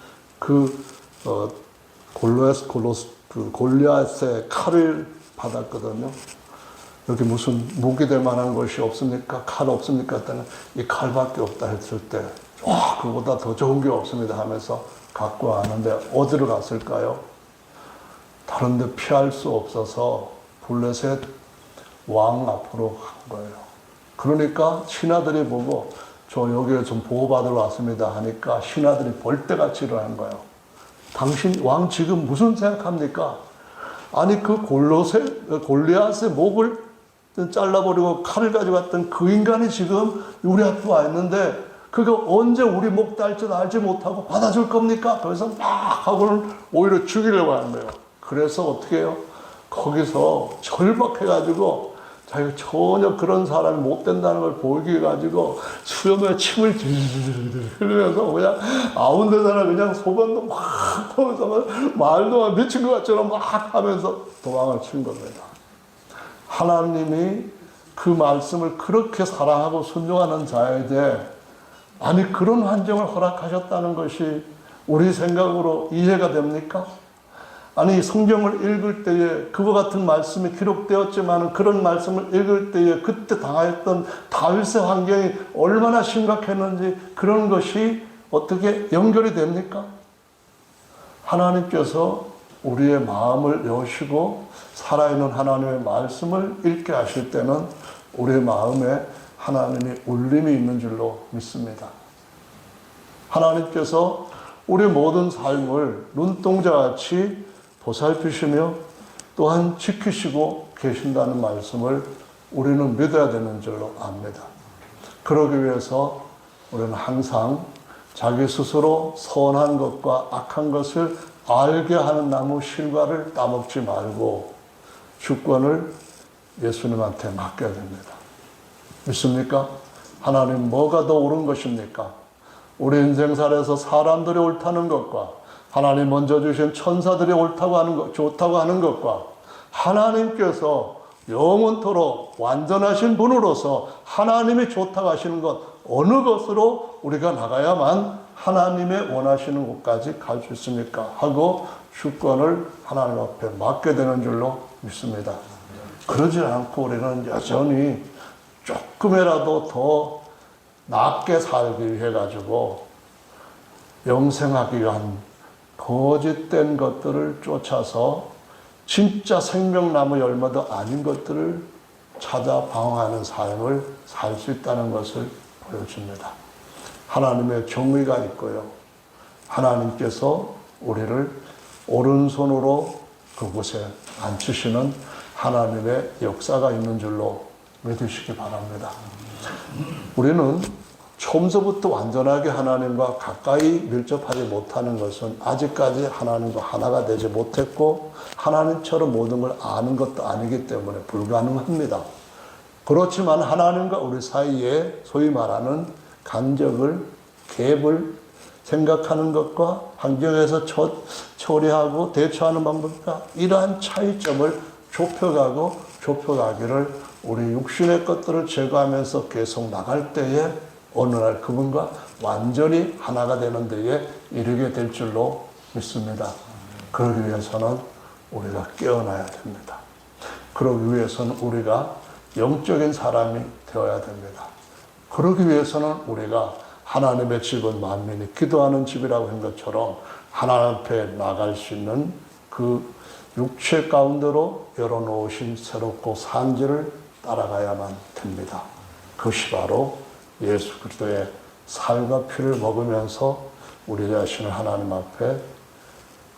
골리앗의 칼을 받았거든요. 여기 무슨 무기 될 만한 것이 없습니까? 칼 없습니까? 했더니 이 칼밖에 없다 했을 때, 그보다 더 좋은 게 없습니다 하면서 갖고 왔는데 어디로 갔을까요? 다른 데 피할 수 없어서 블레셋 왕 앞으로 간 거예요. 그러니까 신하들이 보고 저 여기에 좀 보호받으러 왔습니다 하니까 신하들이 벌떼같이 일어난 거예요. 당신 왕 지금 무슨 생각합니까? 아니 그 골리앗의 목을 잘라버리고 칼을 가지고 왔던 그 인간이 지금 우리 앞에 와 있는데 그가 언제 우리 목 딸 줄 알지 못하고 받아줄 겁니까? 그래서 막 하고는 오히려 죽이려고 하는 거예요. 그래서 어떻게 해요? 거기서 절박해가지고 자기가 전혀 그런 사람이 못 된다는 걸 보이게 해가지고 수염에 침을 질질 흘리면서 그냥 아무 데서나 그냥 소변도 막 하면서 말도 안 미친 것 같처럼 막 하면서 도망을 친 겁니다. 하나님이 그 말씀을 그렇게 사랑하고 순종하는 자에게 아니 그런 환경을 허락하셨다는 것이 우리 생각으로 이해가 됩니까? 아니 성경을 읽을 때에 그와 같은 말씀이 기록되었지만 그런 말씀을 읽을 때에 그때 당하였던 다윗의 환경이 얼마나 심각했는지 그런 것이 어떻게 연결이 됩니까? 하나님께서 우리의 마음을 여시고 살아있는 하나님의 말씀을 읽게 하실 때는 우리의 마음에 하나님의 울림이 있는 줄로 믿습니다. 하나님께서 우리 모든 삶을 눈동자같이 보살피시며 또한 지키시고 계신다는 말씀을 우리는 믿어야 되는 줄로 압니다. 그러기 위해서 우리는 항상 자기 스스로 선한 것과 악한 것을 알게 하는 나무 실과를 따먹지 말고 주권을 예수님한테 맡겨야 됩니다. 믿습니까? 하나님 뭐가 더 옳은 것입니까? 우리 인생살에서 사람들이 옳다는 것과 하나님 먼저 주신 천사들이 옳다고 하는 것, 좋다고 하는 것과 하나님께서 영원토록 완전하신 분으로서 하나님이 좋다고 하시는 것 어느 것으로 우리가 나가야만 하나님의 원하시는 곳까지 갈 수 있습니까? 하고 주권을 하나님 앞에 맡게 되는 줄로 믿습니다. 그러지 않고 우리는 여전히 조금이라도 더 낫게 살기 위해 가지고 영생하기 위한 거짓된 것들을 쫓아서 진짜 생명나무 열매도 아닌 것들을 찾아 방황하는 삶을 살 수 있다는 것을 보여줍니다. 하나님의 정의가 있고요. 하나님께서 우리를 오른손으로 그곳에 앉히시는 하나님의 역사가 있는 줄로 믿으시기 바랍니다. 우리는 처음서부터 완전하게 하나님과 가까이 밀접하지 못하는 것은 아직까지 하나님과 하나가 되지 못했고 하나님처럼 모든 걸 아는 것도 아니기 때문에 불가능합니다. 그렇지만 하나님과 우리 사이에 소위 말하는 간격을, 갭을 생각하는 것과 환경에서 처리하고 대처하는 방법과 이러한 차이점을 좁혀가기를 우리 육신의 것들을 제거하면서 계속 나갈 때에 어느 날 그분과 완전히 하나가 되는 데에 이르게 될 줄로 믿습니다. 그러기 위해서는 우리가 깨어나야 됩니다. 그러기 위해서는 우리가 영적인 사람이 되어야 됩니다. 그러기 위해서는 우리가 하나님의 집은 만민이 기도하는 집이라고 한 것처럼 하나님 앞에 나갈 수 있는 그 육체 가운데로 열어놓으신 새롭고 산지를 따라가야만 됩니다. 그것이 바로 예수 그리스도의 살과 피를 먹으면서 우리 자신을 하나님 앞에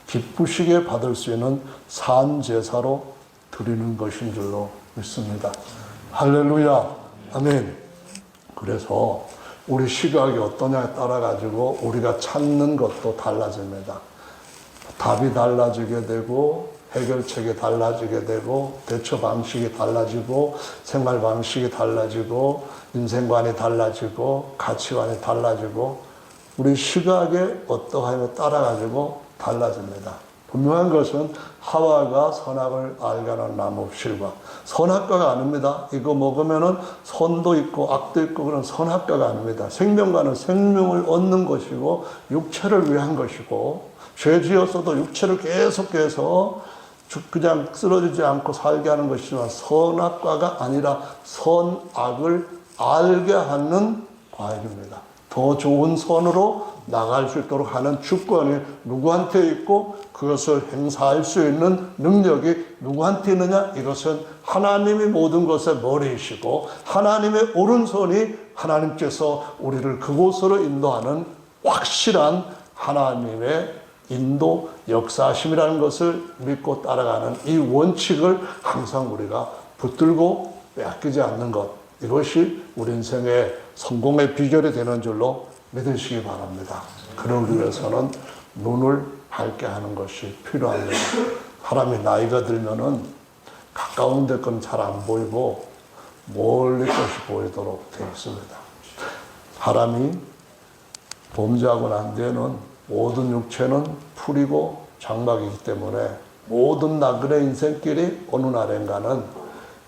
기쁘시게 받을 수 있는 산 제사로 드리는 것인 줄로 믿습니다. 할렐루야, 아멘. 그래서 우리 시각이 어떠냐에 따라 가지고 우리가 찾는 것도 달라집니다. 답이 달라지게 되고 해결책이 달라지게 되고 대처 방식이 달라지고 생활 방식이 달라지고 인생관이 달라지고 가치관이 달라지고 우리 시각에 어떠함에 따라 가지고 달라집니다. 분명한 것은 하와가 선악을 알게 하는 나무 실과 선악과가 아닙니다. 이거 먹으면은 선도 있고 악도 있고 그런 선악과가 아닙니다. 생명과는 생명을 얻는 것이고 육체를 위한 것이고 죄 지었어도 육체를 계속해서 그냥 쓰러지지 않고 살게 하는 것이지만 선악과가 아니라 선악을 알게 하는 과일입니다. 더 좋은 선으로 나갈 수 있도록 하는 주권이 누구한테 있고 그것을 행사할 수 있는 능력이 누구한테 있느냐? 이것은 하나님이 모든 것의 머리이시고 하나님의 오른손이 하나님께서 우리를 그곳으로 인도하는 확실한 하나님의 인도 역사심이라는 것을 믿고 따라가는 이 원칙을 항상 우리가 붙들고 빼앗기지 않는 것, 이것이 우리 인생의 성공의 비결이 되는 줄로 믿으시기 바랍니다. 그러기 위해서는 눈을 밝게 하는 것이 필요합니다. 사람이 나이가 들면은 가까운 데 건 잘 안 보이고 멀리 것이 보이도록 되어 있습니다. 사람이 범죄하고 난 뒤에는 모든 육체는 풀이고 장막이기 때문에 모든 나그네 인생길이 어느 날인가는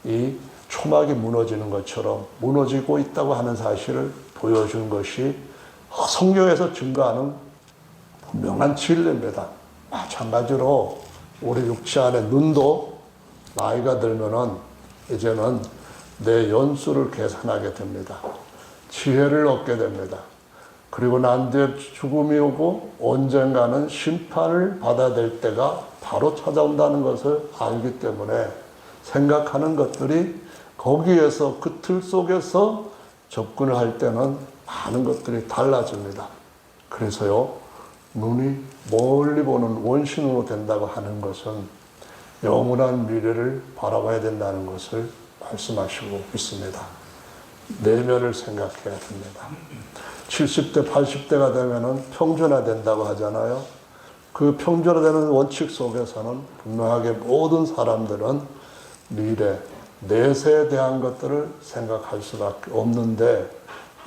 이 초막이 무너지는 것처럼 무너지고 있다고 하는 사실을 보여준 것이 성경에서 증거하는 분명한 진리입니다. 마찬가지로 우리 육체 안에 눈도 나이가 들면은 이제는 내 연수를 계산하게 됩니다. 지혜를 얻게 됩니다. 그리고 난 뒤에 죽음이 오고 언젠가는 심판을 받아야 될 때가 바로 찾아온다는 것을 알기 때문에 생각하는 것들이 거기에서 그 틀 속에서 접근을 할 때는 많은 것들이 달라집니다. 그래서요, 눈이 멀리 보는 원신으로 된다고 하는 것은 영원한 미래를 바라봐야 된다는 것을 말씀하시고 있습니다. 내면을 생각해야 됩니다. 70대, 80대가 되면은 평준화된다고 하잖아요. 그 평준화되는 원칙 속에서는 분명하게 모든 사람들은 미래, 내세에 대한 것들을 생각할 수밖에 없는데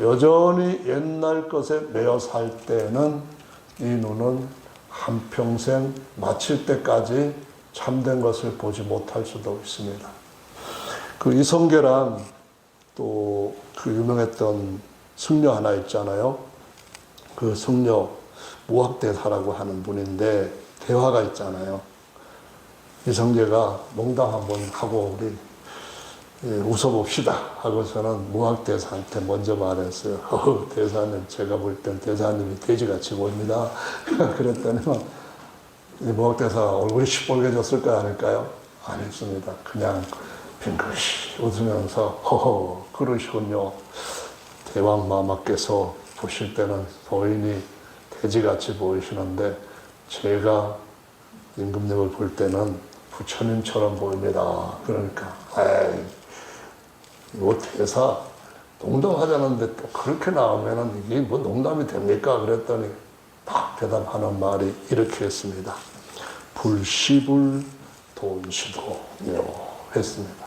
여전히 옛날 것에 매여 살 때는 이 눈은 한평생 마칠 때까지 참된 것을 보지 못할 수도 있습니다. 그 이성계랑 또 그 유명했던 승려 하나 있잖아요. 그 승려 무학대사라고 하는 분인데 대화가 있잖아요. 이성계가 농담 한번 하고 우리 웃어봅시다 하고서는 무학대사한테 먼저 말했어요. 대사님, 제가 볼 땐 대사님이 돼지같이 보입니다. 그랬더니 무학대사가 얼굴이 시뻘개졌을 거 아닐까요? 아니었습니다. 그냥 빙긋이 웃으면서 허허 그러시군요. 대왕마마께서 보실 때는 소인이 돼지같이 보이시는데 제가 임금님을 볼 때는 부처님처럼 보입니다. 그러니까 에이 뭐 대사 농담하자는데 또 그렇게 나오면은 이게 뭐 농담이 됩니까? 그랬더니 딱 대답하는 말이 이렇게 했습니다. 불시불 돈시도요 했습니다.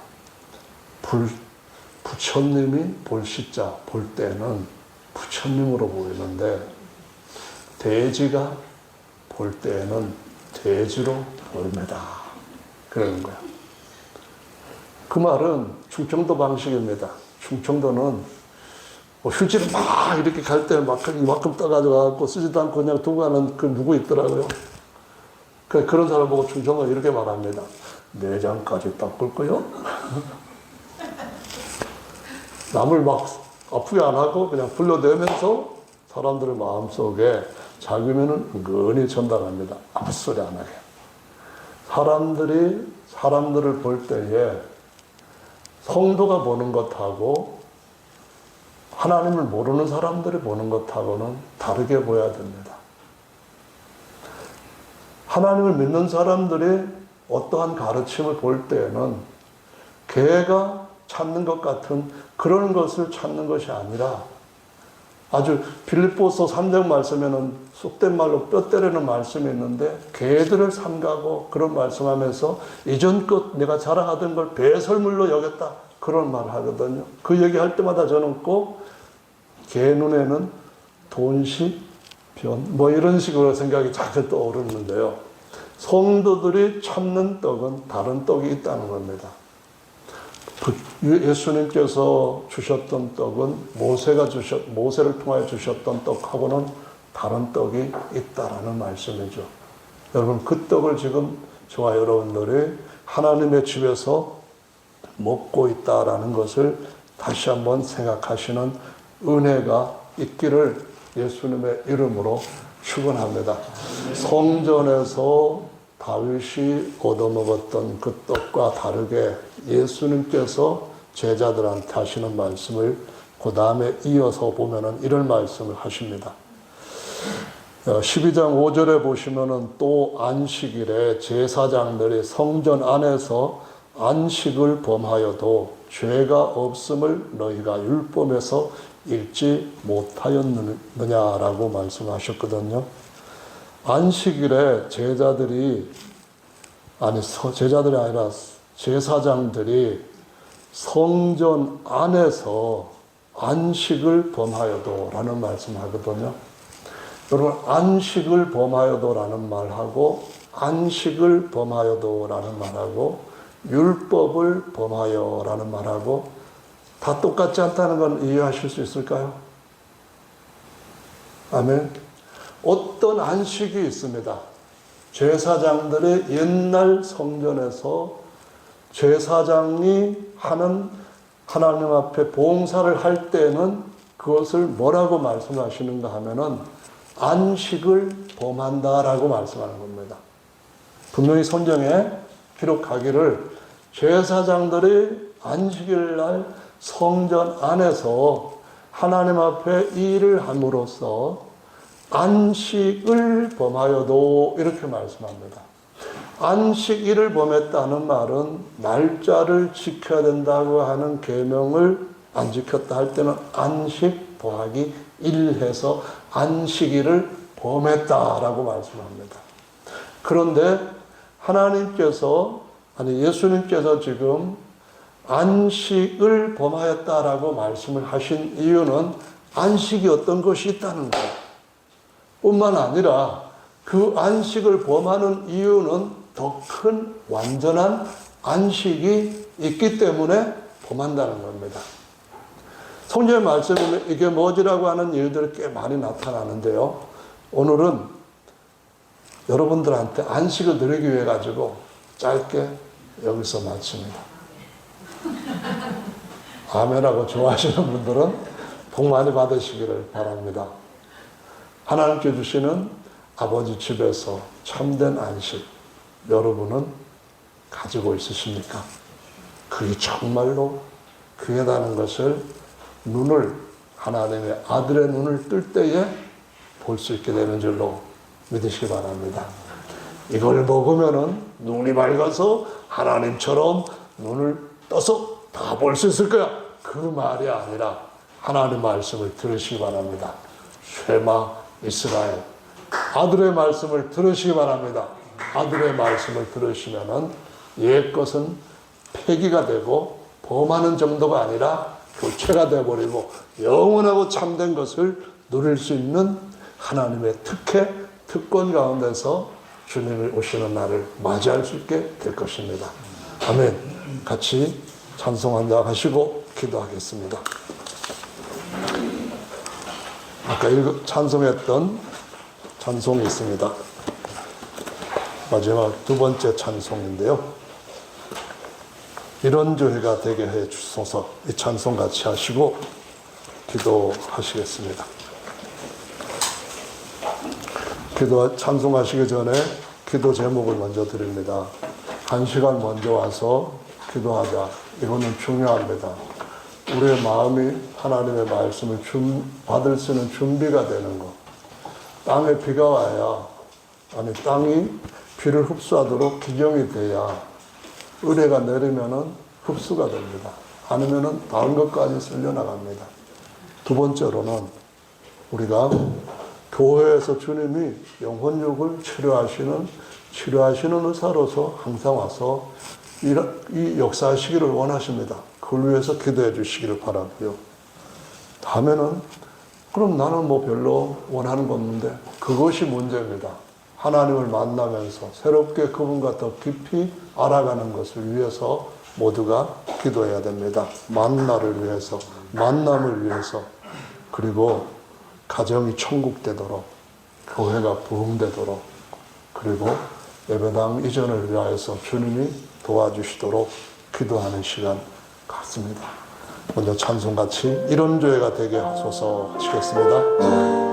부처님이 볼시자 볼 때는 부처님으로 보이는데 돼지가 볼 때는 돼지로 보입니다. 그러는 거야. 그 말은 충청도 방식입니다. 충청도는 뭐 휴지를 막 이렇게 갈 때 막 이만큼 떠가지고 갖고 쓰지도 않고 그냥 두고 가는 그 누구 있더라고요. 그런 사람 보고 충청도 이렇게 말합니다. 내장까지 닦을 거요? 남을 막 아프게 안 하고 그냥 불러대면서 사람들의 마음속에 자기면은 은근히 전달합니다. 아무 소리 안 하게. 사람들을 볼 때에 성도가 보는 것하고 하나님을 모르는 사람들이 보는 것하고는 다르게 보여야 됩니다. 하나님을 믿는 사람들이 어떠한 가르침을 볼 때에는 개가 찾는 것 같은 그런 것을 찾는 것이 아니라 아주 빌립보서 3장 말씀에는 속된 말로 뼈 때리는 말씀이 있는데 개들을 삼가고 그런 말씀하면서 이전껏 내가 자랑하던 걸 배설물로 여겼다 그런 말을 하거든요. 그 얘기할 때마다 저는 꼭 개 눈에는 돈시 변 뭐 이런 식으로 생각이 자꾸 떠오르는데요. 성도들이 찾는 떡은 다른 떡이 있다는 겁니다. 예수님께서 주셨던 떡은 모세를 통하여 주셨던 떡하고는 다른 떡이 있다라는 말씀이죠. 여러분 그 떡을 지금 저와 여러분들이 하나님의 집에서 먹고 있다라는 것을 다시 한번 생각하시는 은혜가 있기를 예수님의 이름으로 축원합니다. 성전에서 다윗이 얻어먹었던 그 떡과 다르게 예수님께서 제자들한테 하시는 말씀을 그 다음에 이어서 보면은 이런 말씀을 하십니다. 12장 5절에 보시면은 또 안식일에 제사장들이 성전 안에서 안식을 범하여도 죄가 없음을 너희가 율법에서 읽지 못하였느냐라고 말씀하셨거든요. 안식일에 제자들이 아니라 제사장들이 성전 안에서 안식을 범하여도 라는 말씀하거든요. 여러분, 안식을 범하여도 라는 말하고 안식을 범하여도 라는 말하고 율법을 범하여 라는 말하고 다 똑같지 않다는 건 이해하실 수 있을까요? 아멘. 어떤 안식이 있습니다. 제사장들의 옛날 성전에서 제사장이 하는 하나님 앞에 봉사를 할 때는 그것을 뭐라고 말씀하시는가 하면은 안식을 범한다라고 말씀하는 겁니다. 분명히 성경에 기록하기를 제사장들이 안식일 날 성전 안에서 하나님 앞에 일을 함으로써 안식을 범하여도 이렇게 말씀합니다. 안식일을 범했다는 말은 날짜를 지켜야 된다고 하는 계명을 안 지켰다 할 때는 안식 더하기 1 해서 안식일을 범했다라고 말씀합니다. 그런데 예수님께서 지금 안식을 범하였다라고 말씀을 하신 이유는 안식이 어떤 것이 있다는 거예요. 뿐만 아니라 그 안식을 범하는 이유는 더 큰 완전한 안식이 있기 때문에 범한다는 겁니다. 성경의 말씀에 이게 뭐지라고 하는 일들이 꽤 많이 나타나는데요. 오늘은 여러분들한테 안식을 드리기 위해 가지고 짧게 여기서 마칩니다. 아멘하고 좋아하시는 분들은 복 많이 받으시기를 바랍니다. 하나님께 주시는 아버지 집에서 참된 안식 여러분은 가지고 있으십니까? 그게 정말로 귀하다는 것을 하나님의 아들의 눈을 뜰 때에 볼 수 있게 되는 줄로 믿으시기 바랍니다. 이걸 먹으면은 눈이 밝아서 하나님처럼 눈을 떠서 다 볼 수 있을 거야. 그 말이 아니라 하나님의 말씀을 들으시기 바랍니다. 쉐마 이스라엘. 아들의 말씀을 들으시기 바랍니다. 아들의 말씀을 들으시면은 옛 것은 폐기가 되고 범하는 정도가 아니라 교체가 되어버리고 영원하고 참된 것을 누릴 수 있는 하나님의 특권 가운데서 주님이 오시는 날을 맞이할 수 있게 될 것입니다. 아멘. 같이 찬송 한번 하시고 기도하겠습니다. 아까 찬송했던 찬송이 있습니다. 마지막 두 번째 찬송인데요. 이런 교회가 되게 해 주소서. 이 찬송 같이 하시고 기도하시겠습니다. 찬송하시기 전에 기도 제목을 먼저 드립니다. 1시간 먼저 와서 기도하자. 이거는 중요합니다. 우리의 마음이 하나님의 말씀을 받을 수 있는 준비가 되는 것. 땅에 비가 와야, 땅이 비를 흡수하도록 기경이 돼야 은혜가 내리면은 흡수가 됩니다. 아니면은 다른 것까지 쓸려나갑니다. 두 번째로는 우리가 교회에서 주님이 영혼육을 치료하시는 의사로서 항상 와서 이 역사하시기를 원하십니다. 그걸 위해서 기도해 주시기를 바라고요. 다음에는 그럼 나는 별로 원하는 거 없는데 그것이 문제입니다. 하나님을 만나면서 새롭게 그분과 더 깊이 알아가는 것을 위해서 모두가 기도해야 됩니다. 만남을 위해서, 그리고 가정이 천국 되도록, 교회가 부흥되도록, 그리고 예배당 이전을 위하여서 주님이 도와주시도록 기도하는 시간 갖습니다. 먼저 찬송같이 이런 교회가 되게 하소서 하시겠습니다.